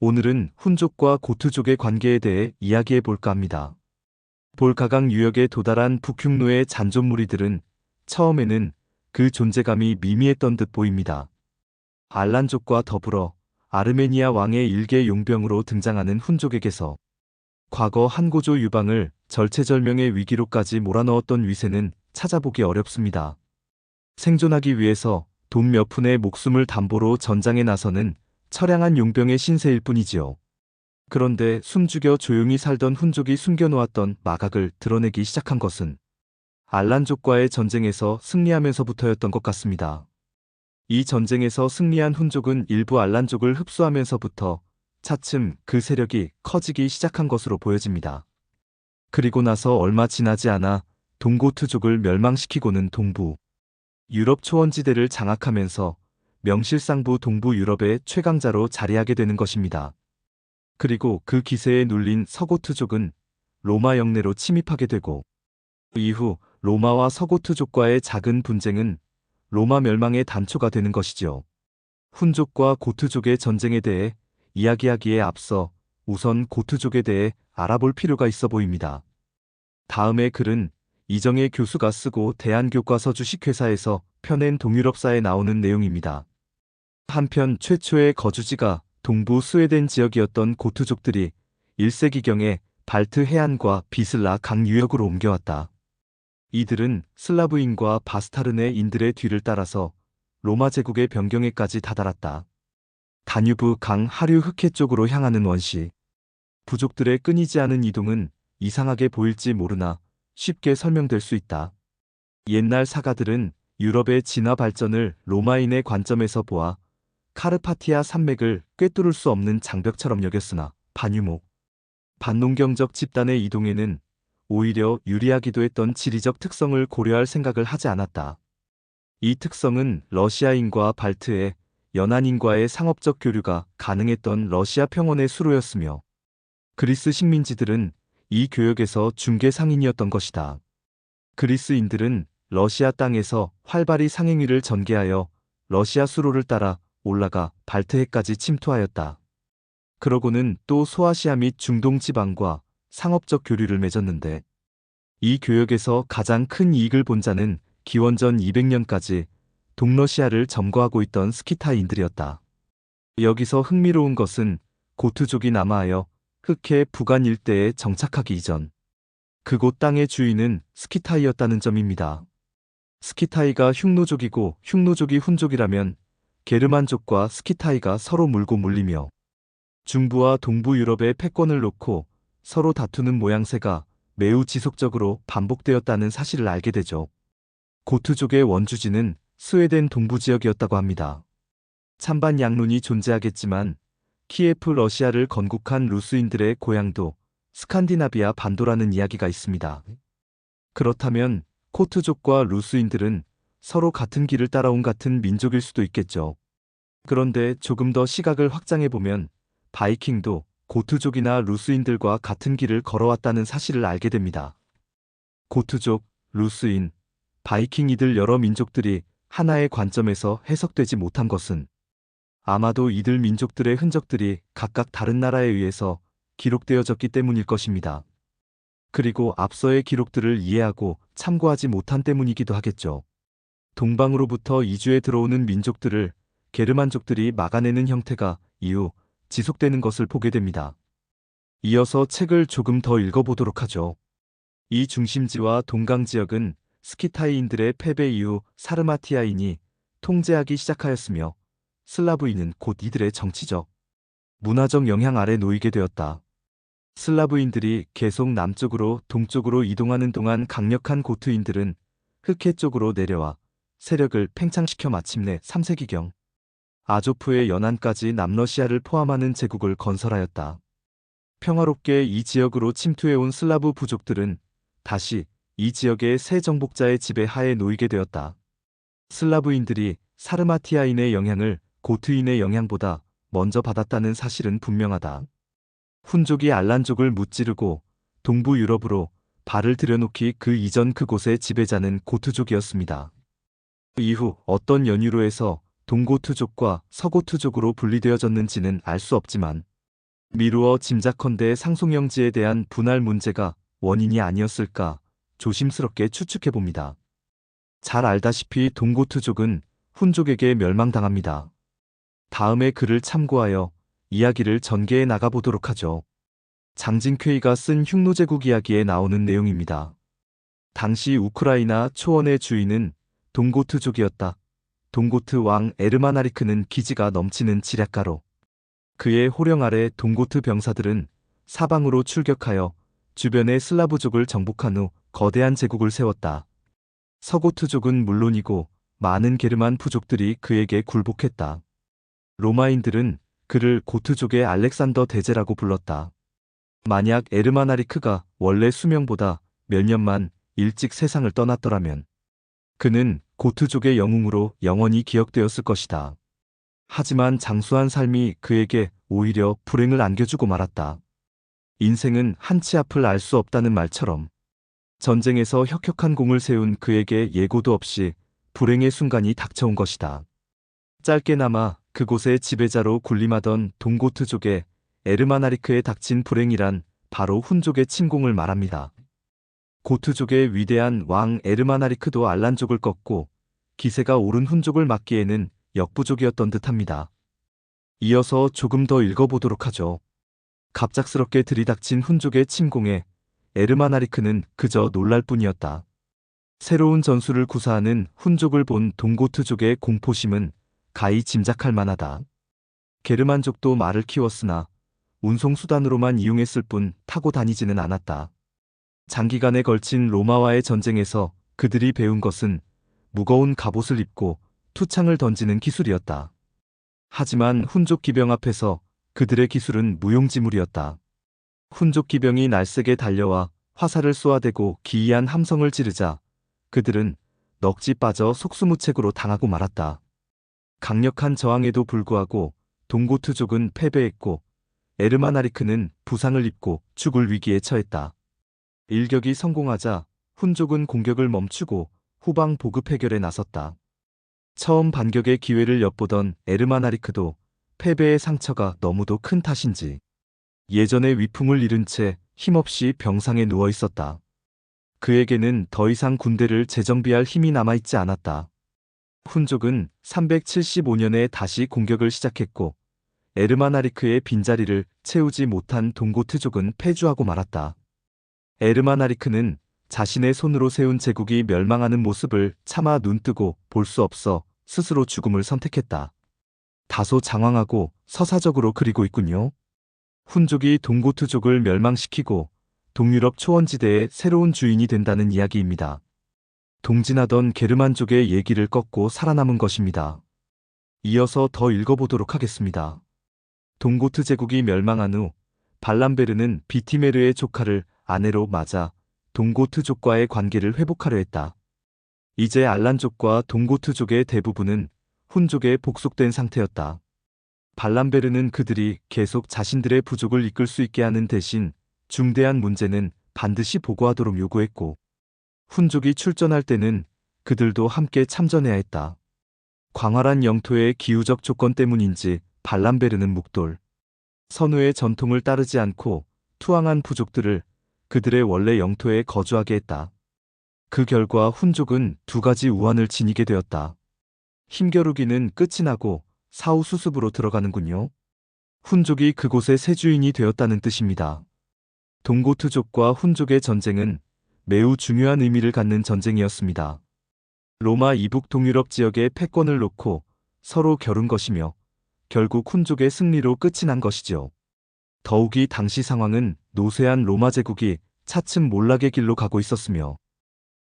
오늘은 훈족과 고트족의 관계에 대해 이야기해 볼까 합니다. 볼가강 유역에 도달한 북흉노의 잔존 무리들은 처음에는 그 존재감이 미미했던 듯 보입니다. 알란족과 더불어 아르메니아 왕의 일개 용병으로 등장하는 훈족에게서 과거 한고조 유방을 절체절명의 위기로까지 몰아넣었던 위세는 찾아보기 어렵습니다. 생존하기 위해서 돈 몇 푼의 목숨을 담보로 전장에 나서는 처량한 용병의 신세일 뿐이지요. 그런데 숨죽여 조용히 살던 훈족이 숨겨놓았던 마각을 드러내기 시작한 것은 알란족과의 전쟁에서 승리하면서부터였던 것 같습니다. 이 전쟁에서 승리한 훈족은 일부 알란족을 흡수하면서부터 차츰 그 세력이 커지기 시작한 것으로 보여집니다. 그리고 나서 얼마 지나지 않아 동고트족을 멸망시키고는 동부 유럽 초원지대를 장악하면서 명실상부 동부 유럽의 최강자로 자리하게 되는 것입니다. 그리고 그 기세에 눌린 서고트족은 로마 영내로 침입하게 되고 이후 로마와 서고트족과의 작은 분쟁은 로마 멸망의 단초가 되는 것이지요. 훈족과 고트족의 전쟁에 대해 이야기하기에 앞서 우선 고트족에 대해 알아볼 필요가 있어 보입니다. 다음의 글은 이정혜 교수가 쓰고 대한교과서 주식회사에서 펴낸 동유럽사에 나오는 내용입니다. 한편 최초의 거주지가 동부 스웨덴 지역이었던 고트족들이 1세기경에 발트 해안과 비슬라 강 유역으로 옮겨왔다. 이들은 슬라브인과 바스타르네 인들의 뒤를 따라서 로마 제국의 변경에까지 다다랐다. 다뉴브 강 하류 흑해 쪽으로 향하는 원시 부족들의 끊이지 않은 이동은 이상하게 보일지 모르나 쉽게 설명될 수 있다. 옛날 사가들은 유럽의 진화 발전을 로마인의 관점에서 보아 카르파티아 산맥을 꿰뚫을 수 없는 장벽처럼 여겼으나 반유목, 반농경적 집단의 이동에는 오히려 유리하기도 했던 지리적 특성을 고려할 생각을 하지 않았다. 이 특성은 러시아인과 발트의 연안인과의 상업적 교류가 가능했던 러시아 평원의 수로였으며 그리스 식민지들은 이 교역에서 중개 상인이었던 것이다. 그리스인들은 러시아 땅에서 활발히 상행위를 전개하여 러시아 수로를 따라 올라가 발트해까지 침투하였다. 그러고는 또 소아시아 및 중동 지방과 상업적 교류를 맺었는데 이 교역에서 가장 큰 이익을 본 자는 기원전 200년까지 동러시아를 점거하고 있던 스키타인들이었다. 여기서 흥미로운 것은 고트족이 남하하여 흑해 북한 일대에 정착하기 이전 그곳 땅의 주인은 스키타이였다는 점입니다. 스키타이가 흉노족이고 흉노족이 훈족이라면 게르만족과 스키타이가 서로 물고 물리며 중부와 동부 유럽의 패권을 놓고 서로 다투는 모양새가 매우 지속적으로 반복되었다는 사실을 알게 되죠. 고트족의 원주지는 스웨덴 동부 지역이었다고 합니다. 찬반 양론이 존재하겠지만 키예프 러시아를 건국한 루스인들의 고향도 스칸디나비아 반도라는 이야기가 있습니다. 그렇다면 코트족과 루스인들은 서로 같은 길을 따라온 같은 민족일 수도 있겠죠. 그런데 조금 더 시각을 확장해보면 바이킹도 고트족이나 루스인들과 같은 길을 걸어왔다는 사실을 알게 됩니다. 고트족, 루스인, 바이킹 이들 여러 민족들이 하나의 관점에서 해석되지 못한 것은 아마도 이들 민족들의 흔적들이 각각 다른 나라에 의해서 기록되어졌기 때문일 것입니다. 그리고 앞서의 기록들을 이해하고 참고하지 못한 때문이기도 하겠죠. 동방으로부터 이주해 들어오는 민족들을 게르만족들이 막아내는 형태가 이후 지속되는 것을 보게 됩니다. 이어서 책을 조금 더 읽어보도록 하죠. 이 중심지와 동강 지역은 스키타이인들의 패배 이후 사르마티아인이 통제하기 시작하였으며 슬라브인은 곧 이들의 정치적, 문화적 영향 아래 놓이게 되었다. 슬라브인들이 계속 남쪽으로 동쪽으로 이동하는 동안 강력한 고트인들은 흑해 쪽으로 내려와 세력을 팽창시켜 마침내 3세기경 아조프의 연안까지 남러시아를 포함하는 제국을 건설하였다. 평화롭게 이 지역으로 침투해온 슬라브 부족들은 다시 이 지역의 새 정복자의 지배하에 놓이게 되었다. 슬라브인들이 사르마티아인의 영향을 고트인의 영향보다 먼저 받았다는 사실은 분명하다. 훈족이 알란족을 무찌르고 동부 유럽으로 발을 들여놓기 그 이전 그곳의 지배자는 고트족이었습니다. 이후 어떤 연유로 해서 동고트족과 서고트족으로 분리되어졌는지는 알 수 없지만 미루어 짐작컨대 상송영지에 대한 분할 문제가 원인이 아니었을까 조심스럽게 추측해 봅니다. 잘 알다시피 동고투족은 훈족에게 멸망당합니다. 다음에 글을 참고하여 이야기를 전개해 나가보도록 하죠. 장진쾌이가 쓴 흉노제국 이야기에 나오는 내용입니다. 당시 우크라이나 초원의 주인은 동고트족이었다. 동고트 왕 에르마나리크는 기지가 넘치는 지략가로 그의 호령 아래 동고트 병사들은 사방으로 출격하여 주변의 슬라브족을 정복한 후 거대한 제국을 세웠다. 서고트족은 물론이고 많은 게르만 부족들이 그에게 굴복했다. 로마인들은 그를 고트족의 알렉산더 대제라고 불렀다. 만약 에르마나리크가 원래 수명보다 몇 년만 일찍 세상을 떠났더라면 그는 고트족의 영웅으로 영원히 기억되었을 것이다. 하지만 장수한 삶이 그에게 오히려 불행을 안겨주고 말았다. 인생은 한치 앞을 알 수 없다는 말처럼 전쟁에서 혁혁한 공을 세운 그에게 예고도 없이 불행의 순간이 닥쳐온 것이다. 짧게나마 그곳의 지배자로 군림하던 동고트족의 에르마나리크에 닥친 불행이란 바로 훈족의 침공을 말합니다. 고트족의 위대한 왕 에르마나리크도 알란족을 꺾고 기세가 오른 훈족을 막기에는 역부족이었던 듯합니다. 이어서 조금 더 읽어보도록 하죠. 갑작스럽게 들이닥친 훈족의 침공에 에르마나리크는 그저 놀랄 뿐이었다. 새로운 전술을 구사하는 훈족을 본 동고트족의 공포심은 가히 짐작할 만하다. 게르만족도 말을 키웠으나 운송수단으로만 이용했을 뿐 타고 다니지는 않았다. 장기간에 걸친 로마와의 전쟁에서 그들이 배운 것은 무거운 갑옷을 입고 투창을 던지는 기술이었다. 하지만 훈족 기병 앞에서 그들의 기술은 무용지물이었다. 훈족 기병이 날쌔게 달려와 화살을 쏘아대고 기이한 함성을 지르자 그들은 넋이 빠져 속수무책으로 당하고 말았다. 강력한 저항에도 불구하고 동고트족은 패배했고 에르마나리크는 부상을 입고 죽을 위기에 처했다. 일격이 성공하자 훈족은 공격을 멈추고 후방 보급 해결에 나섰다. 처음 반격의 기회를 엿보던 에르마나리크도 패배의 상처가 너무도 큰 탓인지 예전의 위풍을 잃은 채 힘없이 병상에 누워 있었다. 그에게는 더 이상 군대를 재정비할 힘이 남아있지 않았다. 훈족은 375년에 다시 공격을 시작했고 에르마나리크의 빈자리를 채우지 못한 동고트족은 패주하고 말았다. 에르마나리크는 자신의 손으로 세운 제국이 멸망하는 모습을 차마 눈뜨고 볼 수 없어 스스로 죽음을 선택했다. 다소 장황하고 서사적으로 그리고 있군요. 훈족이 동고트족을 멸망시키고 동유럽 초원지대의 새로운 주인이 된다는 이야기입니다. 동진하던 게르만족의 얘기를 꺾고 살아남은 것입니다. 이어서 더 읽어보도록 하겠습니다. 동고트 제국이 멸망한 후 발람베르는 비티메르의 조카를 아내로 맞아 동고트족과의 관계를 회복하려 했다. 이제 알란족과 동고트족의 대부분은 훈족에 복속된 상태였다. 발람베르는 그들이 계속 자신들의 부족을 이끌 수 있게 하는 대신 중대한 문제는 반드시 보고하도록 요구했고 훈족이 출전할 때는 그들도 함께 참전해야 했다. 광활한 영토의 기후적 조건 때문인지 발람베르는 묵돌, 선우의 전통을 따르지 않고 투항한 부족들을 그들의 원래 영토에 거주하게 했다. 그 결과 훈족은 두 가지 우환을 지니게 되었다. 힘겨루기는 끝이 나고 사후 수습으로 들어가는군요. 훈족이 그곳의 새 주인이 되었다는 뜻입니다. 동고트족과 훈족의 전쟁은 매우 중요한 의미를 갖는 전쟁이었습니다. 로마 이북 동유럽 지역의 패권을 놓고 서로 겨룬 것이며 결국 훈족의 승리로 끝이 난 것이죠. 더욱이 당시 상황은 노쇠한 로마 제국이 차츰 몰락의 길로 가고 있었으며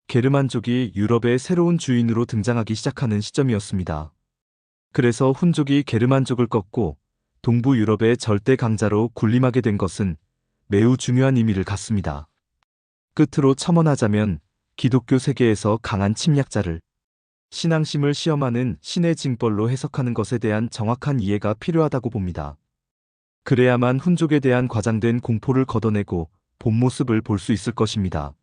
게르만족이 유럽의 새로운 주인으로 등장하기 시작하는 시점이었습니다. 그래서 훈족이 게르만족을 꺾고 동부 유럽의 절대 강자로 군림하게 된 것은 매우 중요한 의미를 갖습니다. 끝으로 첨언하자면 기독교 세계에서 강한 침략자를 신앙심을 시험하는 신의 징벌로 해석하는 것에 대한 정확한 이해가 필요하다고 봅니다. 그래야만 훈족에 대한 과장된 공포를 걷어내고 본 모습을 볼 수 있을 것입니다.